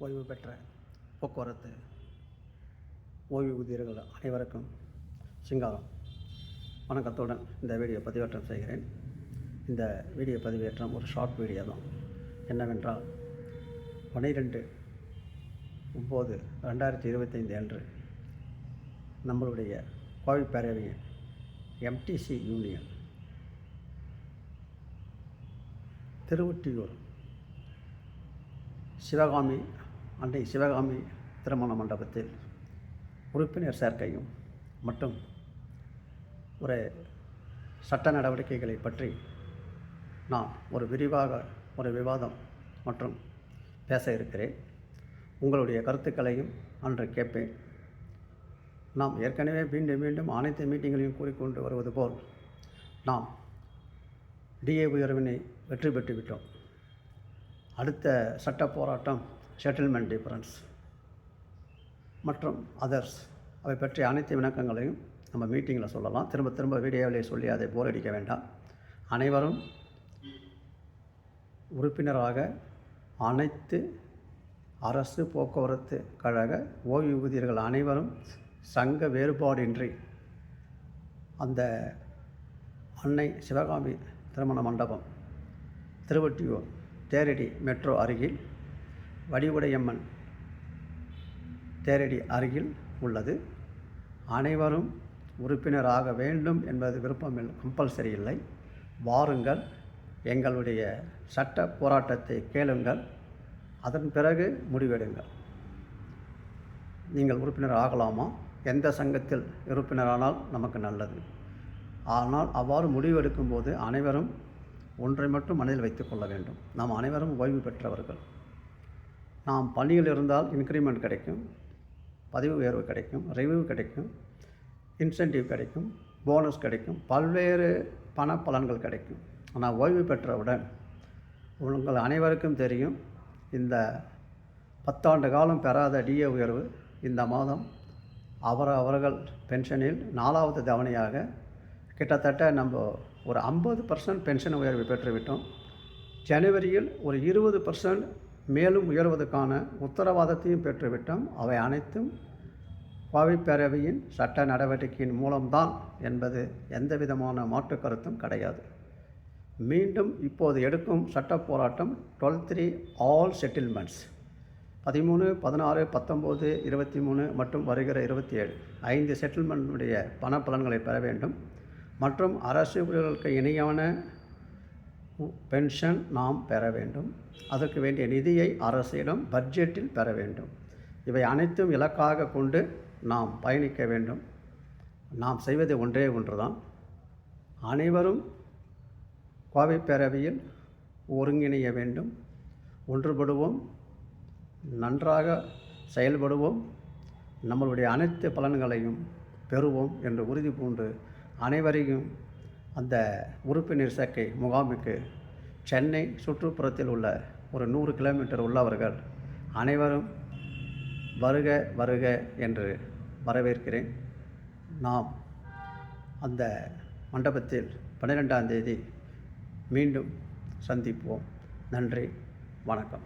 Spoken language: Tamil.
ஓய்வு பெற்ற போக்குவரத்து ஓய்வூதியர்கள் அனைவருக்கும் சிங்காரம் வணக்கத்துடன் இந்த வீடியோ பதிவேற்றம் செய்கிறேன். இந்த வீடியோ பதிவேற்றம் ஒரு ஷார்ட் வீடியோ தான். என்னவென்றால் 12/9/2025 அன்று நம்மளுடைய கோவை பேரவையின் எம்டிசி யூனியன் திருவொற்றியூர் சிவகாமி அன்னை சிவகாமி திருமண மண்டபத்தில் உறுப்பினர் சேர்க்கையும் மற்றும் ஒரு சட்ட நடவடிக்கைகளை பற்றி நான் ஒரு விவாதம் மற்றும் பேச இருக்கிறேன். உங்களுடைய கருத்துக்களையும் அன்று கேட்பேன். நாம் ஏற்கனவே மீண்டும் அனைத்து மீட்டிங்களையும் கூறிக்கொண்டு வருவது போல் நாம் டிஏ உயர்வினை வெற்றி பெற்றுவிட்டோம். அடுத்த சட்ட போராட்டம் செட்டில்மெண்ட் டிஃபரன்ஸ் மற்றும் அதர்ஸ், அவை பற்றி அனைத்து விளக்கங்களையும் நம்ம மீட்டிங்கில் சொல்லலாம். திரும்ப வீடியோவிலே சொல்லி அதை போர் அடிக்க வேண்டாம். அனைவரும் உறுப்பினராக அனைத்து அரசு போக்குவரத்து கழக ஓய்வூதியர்கள் அனைவரும் சங்க வேறுபாடின்றி அந்த அன்னை சிவகாமி திருமண மண்டபம் திருவொற்றியூர் தேரடி மெட்ரோ அருகில் வடிவுடையம்மன் தேரடி அருகில் உள்ளது. அனைவரும் உறுப்பினராக வேண்டும் என்பது கம்பல்சரி இல்லை. வாருங்கள், எங்களுடைய சட்ட போராட்டத்தை கேளுங்கள், அதன் பிறகு முடிவெடுங்கள். நீங்கள் உறுப்பினர் ஆகலாமா? எந்த சங்கத்தில் உறுப்பினரானால் நமக்கு நல்லது. ஆனால் அவ்வாறு முடிவெடுக்கும்போது அனைவரும் ஒன்றை மட்டும் மனதில் வைத்துக் கொள்ள வேண்டும். நாம் அனைவரும் ஓய்வு பெற்றவர்கள். நாம் பணியில் இருந்தால் இன்க்ரிமெண்ட் கிடைக்கும், பதவி உயர்வு கிடைக்கும், ரிவ்யூ கிடைக்கும், இன்சென்டிவ் கிடைக்கும், போனஸ் கிடைக்கும், பல்வேறு பண பலன்கள் கிடைக்கும். ஆனால் ஓய்வு பெற்றவுடன் உங்கள் அனைவருக்கும் தெரியும், இந்த 10 ஆண்டு காலம் பெறாத டிஏ உயர்வு இந்த மாதம் அவர்கள் பென்ஷனில் 4வது தவணையாக கிட்டத்தட்ட நம்ம ஒரு 50% பென்ஷன் உயர்வு பெற்றுவிட்டோம். ஜனவரியில் ஒரு 20% மேலும் உயர்வதற்கான உத்தரவாதத்தையும் பெற்றுவிட்டோம். அவை அனைத்தும் கோவை பேரவையின் சட்ட நடவடிக்கையின் மூலம்தான் என்பது எந்த விதமான மாற்று கருத்தும் கிடையாது. மீண்டும் இப்போது எடுக்கும் சட்ட போராட்டம் 12/3 ஆல் செட்டில்மெண்ட்ஸ் 13, 16, 19, 23 மற்றும் வருகிற 27 5 செட்டில்மெண்ட்டுடைய பண பலன்களை பெற வேண்டும். மற்றும் அரசு ஊழியர்களுக்கு இணையான பென்ஷன் நாம் பெற வேண்டும். அதற்கு வேண்டிய நிதியை அரசிடம் பட்ஜெட்டில் பெற வேண்டும். இவை அனைத்தும் இலக்காக கொண்டு நாம் பயணிக்க வேண்டும். நாம் செய்வது ஒன்றே ஒன்றுதான். அனைவரும் கோவை பேரவையில் ஒருங்கிணைய வேண்டும். ஒன்றுபடுவோம், நன்றாக செயல்படுவோம், நம்மளுடைய அனைத்து பலன்களையும் பெறுவோம் என்று உறுதி பூண்டு அனைவரையும் அந்த உறுப்பினர் சேர்க்கை முகாமுக்கு சென்னை சுற்றுப்புறத்தில் உள்ள ஒரு 100 கிலோமீட்டர் உள்ளவர்கள் அனைவரும் வருக என்று வரவேற்கிறேன். நாம் அந்த மண்டபத்தில் 12ஆம் தேதி மீண்டும் சந்திப்போம். நன்றி, வணக்கம்.